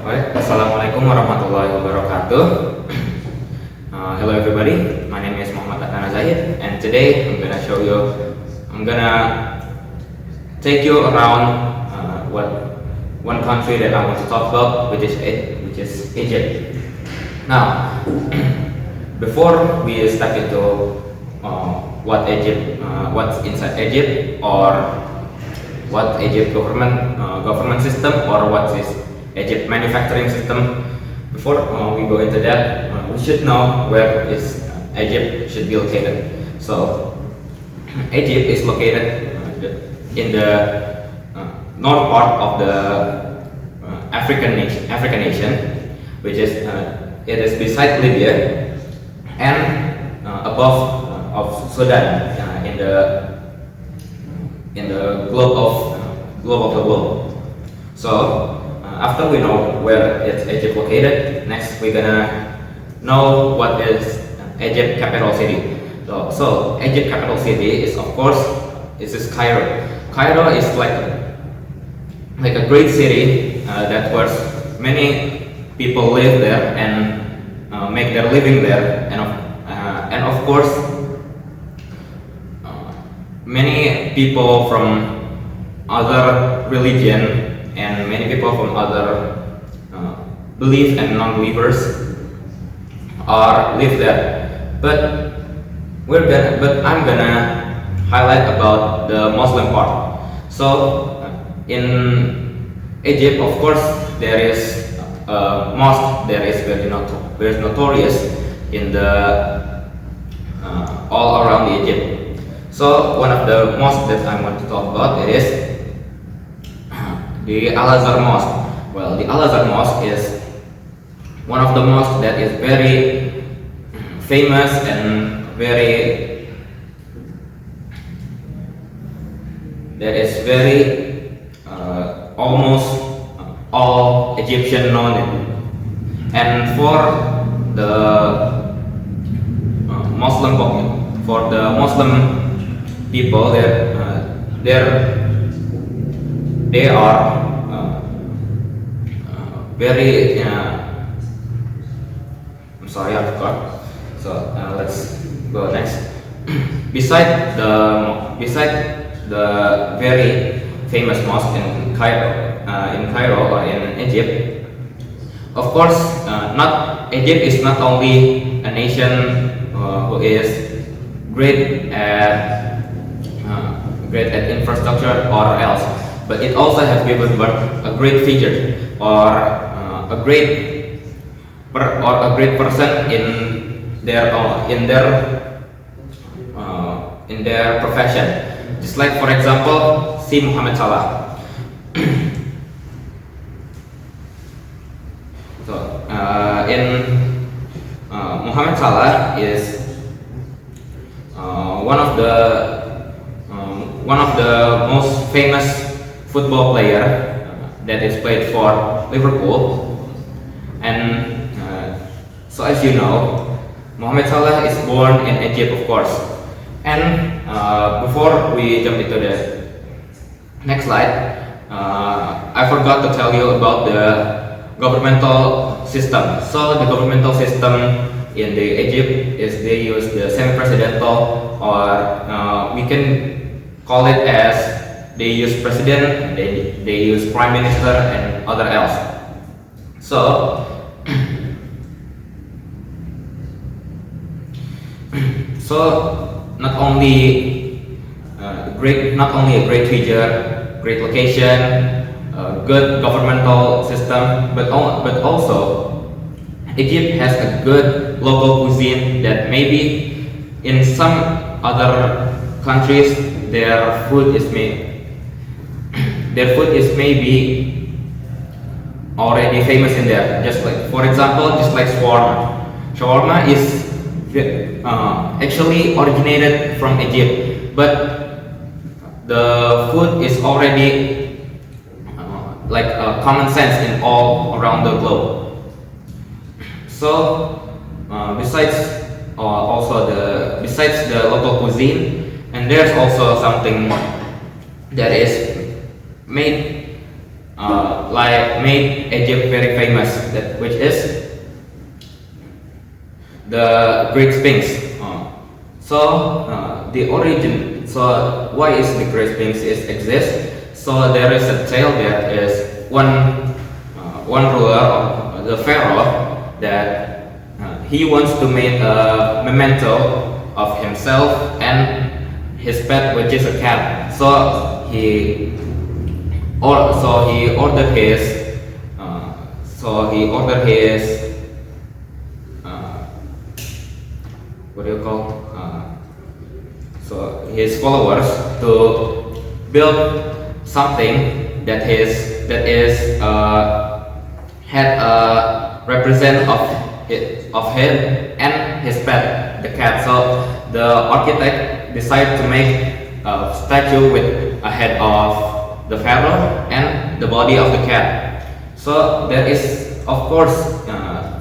Alright, Assalamualaikum warahmatullahi wabarakatuh. Hello everybody, my name is Muhammad Adnan Zahid, and today I'm gonna take you around what one country that I want to talk about, which is Egypt. Now, before we step into what's inside Egypt, or what Egypt government system, or what is Egypt manufacturing system. Before we go into that, we should know where is Egypt should be located. So Egypt is located in the north part of the African nation, which is it is beside Libya and above of Sudan, in the globe of the world. So after we know where is Egypt located, next we're gonna know what is Egypt capital city. So Egypt capital city is, of course, is Cairo. Cairo is like a great city that where many people live there and make their living there, and of course many people from other religion and many people from other belief and non-believers live there. But I'm gonna highlight about the Muslim part. So in Egypt, of course, there is a mosque. There is very notorious in the all around Egypt. So one of the mosques that I want to talk about is the Al-Azhar Mosque. Well, the Al-Azhar Mosque is one of the mosques that is very famous and almost all Egyptian know it. And for the Muslim people, they are very I'm sorry, I forgot. So let's go next. Beside the very famous mosque in Cairo or in Egypt, of course, Egypt is not only a nation who is great at infrastructure or else, but it also has given birth a great figure or a great person in their profession. Just like, for example, si Muhammad Salah. So Muhammad Salah is one of the most famous football player that is played for Liverpool. And so as you know, Mohamed Salah is born in Egypt, of course. And before we jump into the next slide, I forgot to tell you about the governmental system. So the governmental system in the Egypt is they use the semi-presidential, or we can call it as they use president, they use prime minister, and other else. So not only a great figure, great location, good governmental system, but also Egypt has a good local cuisine that maybe in some other countries their food is maybe already famous in there. Just like, for example, just like shawarma. Shawarma is actually originated from Egypt, but the food is already common sense in all around the globe. So besides the local cuisine, and there's also something that is made like made Egypt very famous, that which is the Great Sphinx. The origin. So why is the Great Sphinx exist? So there is a tale that is one ruler of the pharaoh that he wants to make a memento of himself and his pet, which is a cat. So he ordered his what do you call his followers to build something that had a represent of him and his pet, the cat. So the architect decided to make a statue with a head of the pharaoh and the body of the cat. So there is, of course,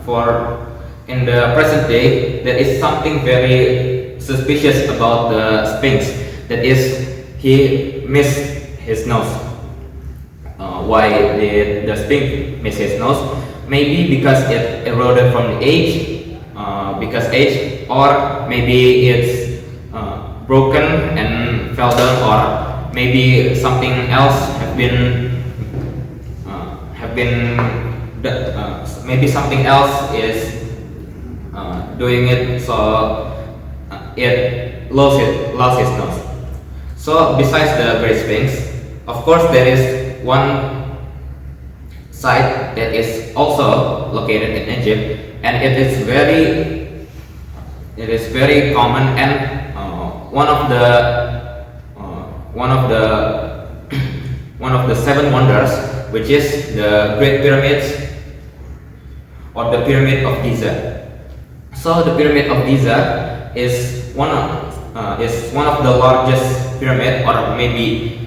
for in the present day, there is something very suspicious about the Sphinx. That is, he missed his nose. Why did the Sphinx miss his nose? Maybe because it eroded from the age, or maybe it's broken and fell down, or maybe something else maybe something else is doing it, so it lost his nose. So besides the Great Sphinx, of course there is one site that is also located in Egypt, and it is very common, and one of the seven wonders, which is the Great Pyramids or the Pyramid of Giza. So the Pyramid of Giza is one of the largest pyramid, or maybe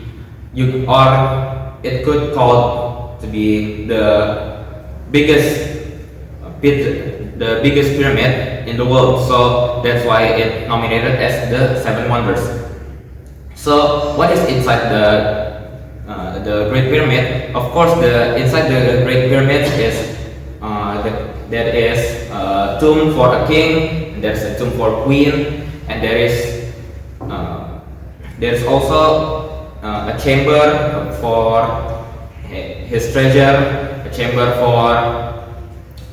it could call to be the biggest pyramid in the world. So that's why it nominated as the Seven Wonders. So what is inside the Great Pyramid? Of course, inside the Great Pyramid is there is a tomb for a king, there's a tomb for a queen, and there's also a chamber for his treasure, a chamber for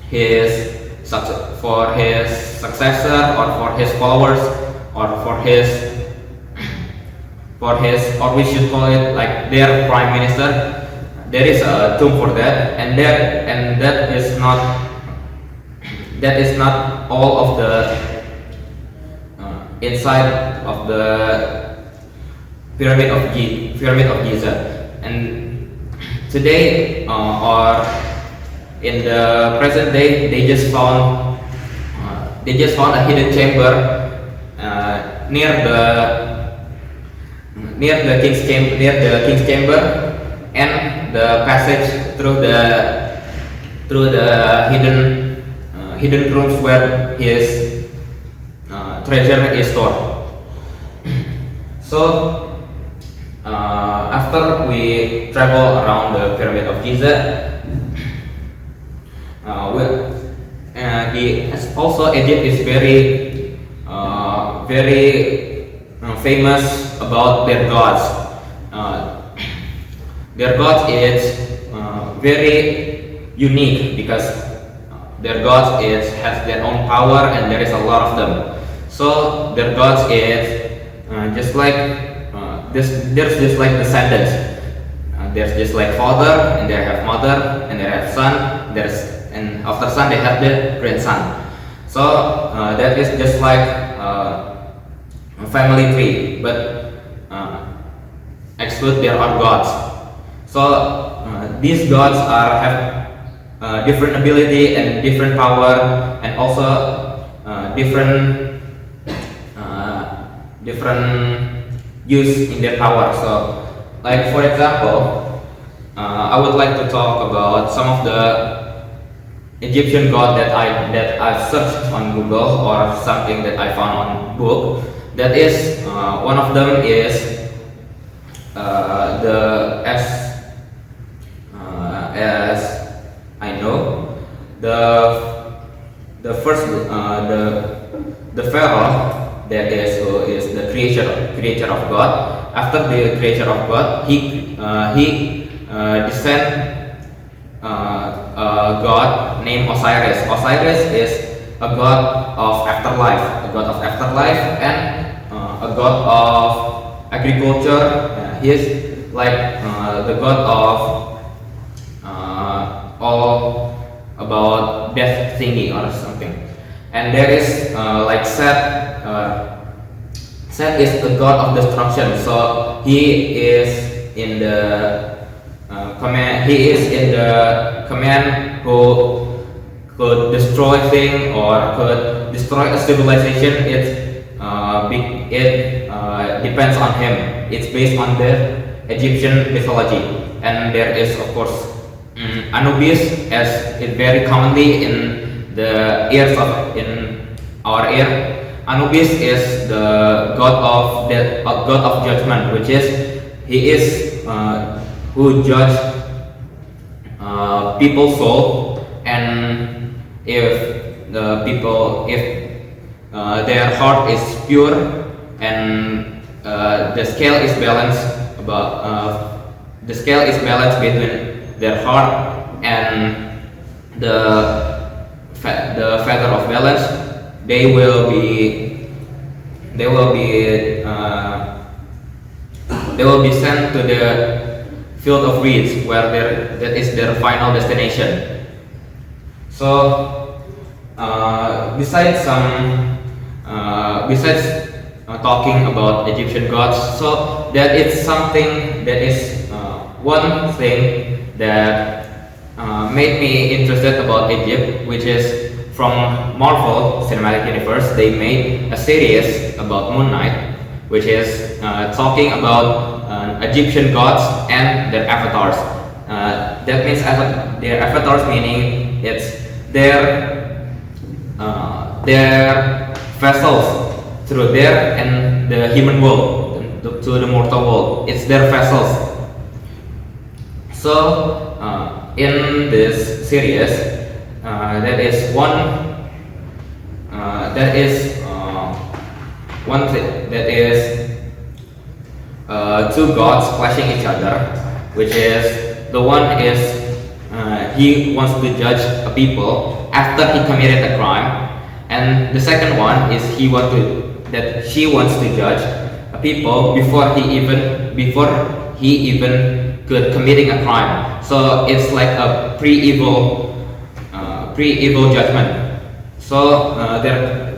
his successor, or for his followers, or or we should call it like their prime minister. There is a tomb for that, and that is not all of the inside of the Pyramid of Giza. And today, or in the present day, they just found a hidden chamber near the king's chamber, and the passage through the hidden rooms where his treasure is stored. So after we travel around the Pyramid of Giza, also Egypt is very famous about their gods. Their gods is very unique because their gods has their own power, and there is a lot of them. So their gods is just like there's just like descendants. There's just like father, and they have mother, and they have son. And after son they have the grandson. So that is just like a family tree, but exclude there are gods. So these gods have different ability and different power, and also different use in their power. So, like for example, I would like to talk about some of the Egyptian god that I've searched on Google, or something that I found on book. That is one of them is as I know, the first the Pharaoh, that is who is the creator of God. After the creator of God, he descend a god named Osiris. Osiris is a god of afterlife, and a god of agriculture. He is like the god of all about death thingy or something. And there is like Set. Set is the god of destruction. So he is in the command. He is in the command who could destroy thing or could destroy a civilization. It depends on him. It's based on the Egyptian mythology, and there is of course Anubis, as it very commonly in the ears of in our ear. Anubis is the god of judgment, which is he is who judge people's soul, and if their heart is pure and the scale is balanced between their heart and the feather of balance, they will be sent to the field of reeds, where that is their final destination. So besides talking about Egyptian gods, so that it's something that is one thing that made me interested about Egypt, which is from Marvel Cinematic Universe. They made a series about Moon Knight, which is talking about Egyptian gods and their avatars. That means their avatars, meaning it's their vessels through there and the human world, to the mortal world. It's their vessels. So in this series, that is two gods clashing each other, which is the one is he wants to judge a people after he committed a crime, and the second one is she wants to judge a people before he even could committing a crime. So it's like a pre-evil judgment. So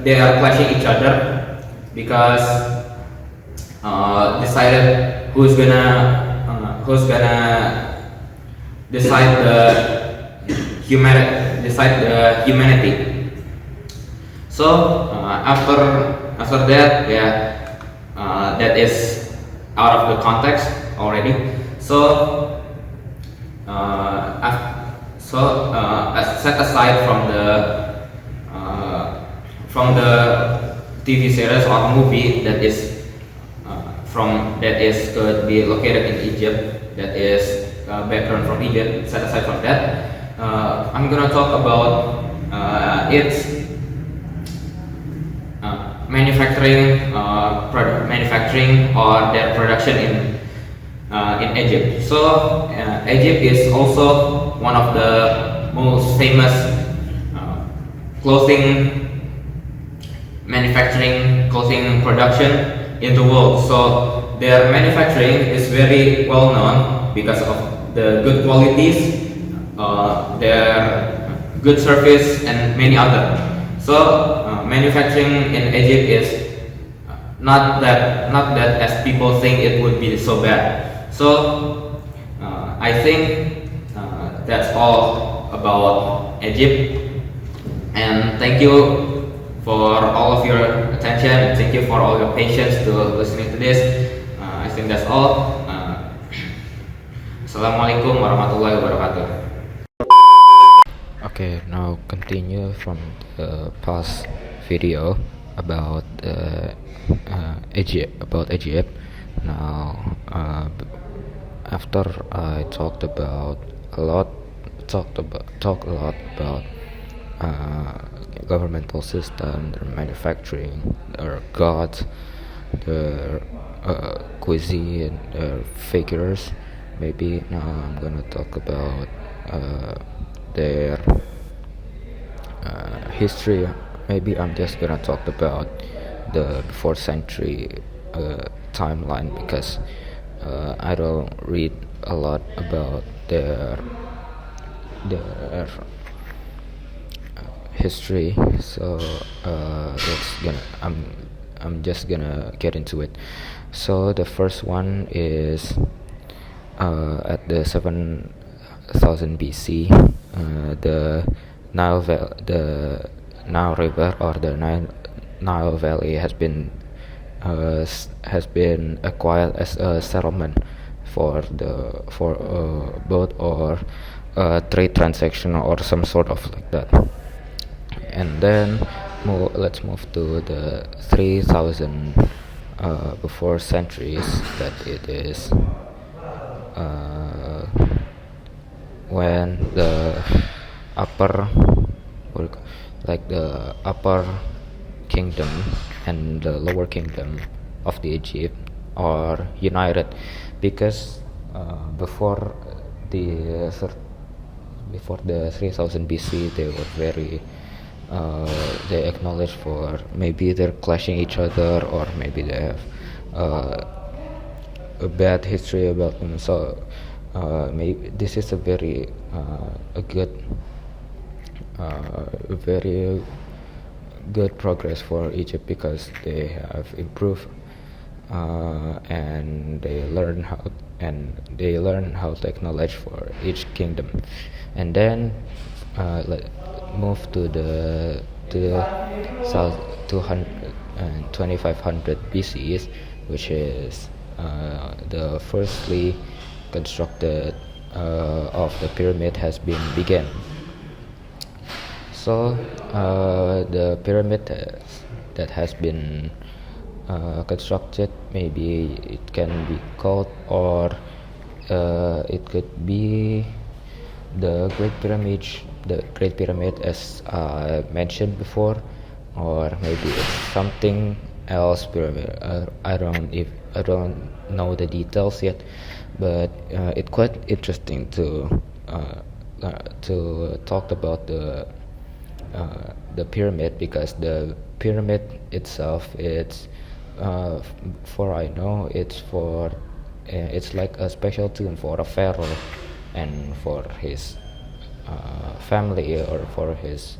they are clashing each other because decided who's gonna decide the humanity. So after that, that is out of the context already. So set aside from the TV series or movie that could be located in Egypt, that is background from Egypt. Set aside from that, I'm gonna talk about its manufacturing or their production in Egypt. So Egypt is also one of the most famous clothing production in the world. So their manufacturing is very well known because of the good qualities, their good service, and many other. So manufacturing in Egypt is not that as people think it would be so bad. So I think that's all about Egypt, and thank you for all of your attention, and thank you for all your patience to listening to this. I think that's all. Assalamualaikum warahmatullahi wabarakatuh. Okay, now continue from the past video about Egypt. Now after I talked about a lot talk a lot about uh, governmental system, their manufacturing, their gods, their cuisine, their figures. Maybe now I'm gonna talk about their history. Maybe I'm just gonna talk about the before century timeline because I don't read a lot about their history. So I'm just gonna get into it. So the first one is at the 7000 BC, the Nile River or the Nile Valley has been acquired as a settlement for boat or trade transaction or some sort of like that. And then let's move to the 3000 before centuries. That it is when the upper the upper kingdom and the lower kingdom of the Egypt are united because before the 3000 BC they were very they acknowledge for maybe they're clashing each other or maybe they have a bad history about them. So maybe this is a very very good progress for Egypt because they have improved and they learn how to acknowledge for each kingdom. And then move to the south 2500 BC, which is the firstly constructed of the pyramid has been begun. So the pyramid that has been constructed, maybe it can be called, or it could be the Great Pyramid as I mentioned before, or maybe it's something else pyramid. I don't know the details yet, but it's quite interesting to talk about the pyramid because the pyramid itself, it's for I know it's like a special tomb for a pharaoh and for his family or for his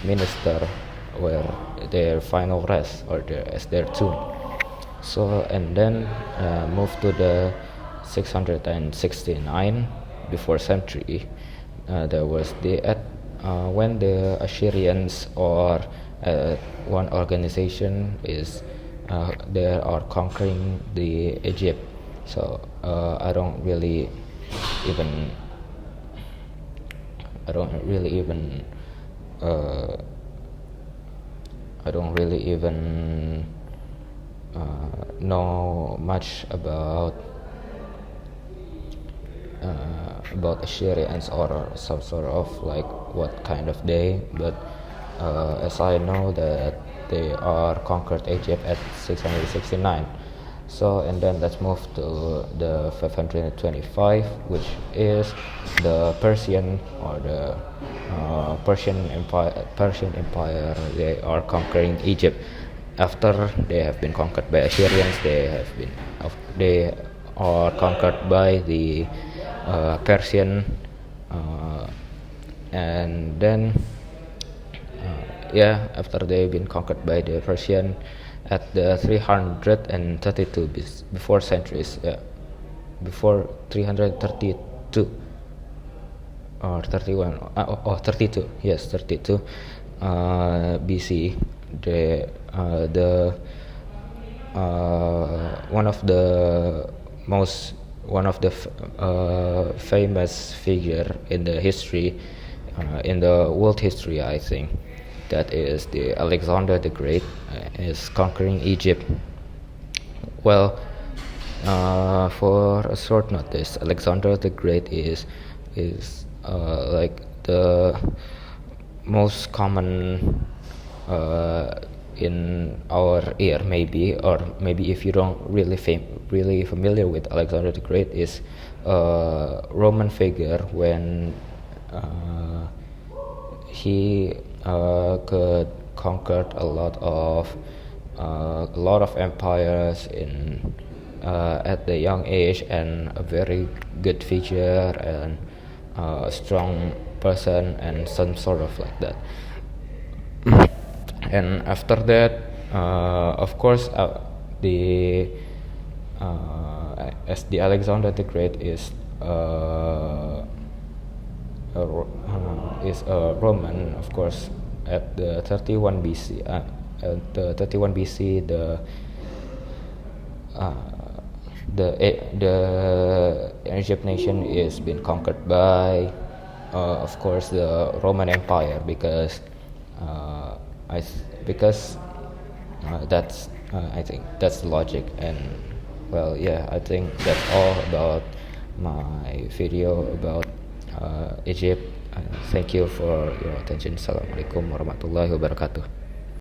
minister, where their final rest or as their tomb. So and then move to the 669 before century. There was when the Assyrians or one organization is they are conquering the Egypt. So I don't really even know much about Assyrians or some sort of like what kind of day, but as I know that they are conquered Egypt at 669. So and then let's move to the 525, which is the Persian or the Persian Empire. They are conquering Egypt after they have been conquered by Assyrians. They are conquered by the Persian, and then after they've been conquered by the Persian at the 332 before centuries, before 332 or 31 or 32, yes, 32 BC. One of the famous figure in the history, in the world history, I think, that is the Alexander the Great is conquering Egypt. Well, For a short notice, Alexander the Great is like the most common in our ear, maybe, or maybe if you don't really familiar with Alexander the Great, is a Roman figure when he could conquered a lot of empires in at the young age, and a very good figure and a strong person and some sort of like that. And after that, of course, as the Alexander the Great is a Roman, of course. At the 31 BC, the Egypt nation is been conquered by, of course, the Roman Empire, because that's I think that's the logic. And well, yeah, I think that's all about my video about Egypt. Thank you for your attention. Assalamualaikum warahmatullahi wabarakatuh.